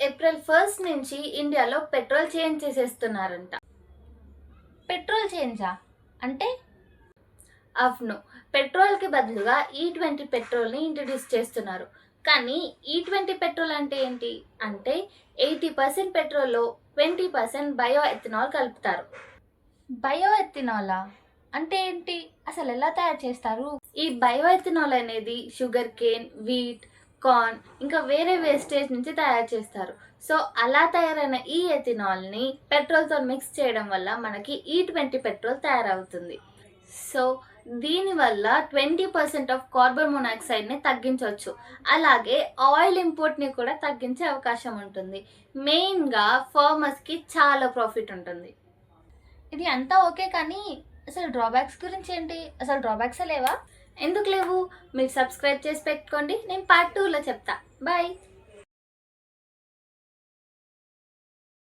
April 1 నుంచి ఇండియాలో petrol change చేసేస్తున్నారంట. Petrol చేంజా అంటే? అవును, పెట్రోల్కి బదులుగా E20 పెట్రోల్ని ఇంట్రడ్యూస్ చేస్తున్నారు. కానీ E20 పెట్రోల్ అంటే ఏంటి అంటే 80% పెట్రోల్లో 20% బయో ఎథనాల్ కలుపుతారు. బయో ఎథినాలా అంటే ఏంటి? అసలు ఎలా తయారు చేస్తారు? ఈ బయో ఎథనాల్ అనేది షుగర్ కేన్, వీట్, కార్న్ ఇంకా వేరే వేస్టేజ్ నుంచి తయారు చేస్తారు. సో అలా తయారైన ఈ ఎథనాల్ని పెట్రోల్తో మిక్స్ చేయడం వల్ల మనకి E20 పెట్రోల్ తయారవుతుంది. సో దీనివల్ల 20% ఆఫ్ కార్బన్ మొనాక్సైడ్ని తగ్గించవచ్చు. అలాగే ఆయిల్ ఇంపోర్ట్ని కూడా తగ్గించే అవకాశం ఉంటుంది. మెయిన్గా ఫార్మర్స్కి చాలా ప్రాఫిట్ ఉంటుంది. ఇది అంతా ఓకే, కానీ అసలు డ్రాబ్యాక్స్ గురించి ఏంటి? అసలు డ్రాబ్యాక్సే లేవా? ఎందుకు లేవు? మీరు సబ్స్క్రైబ్ చేసి పెట్టుకోండి, నేను పార్ట్ 2లో చెప్తా. బాయ్.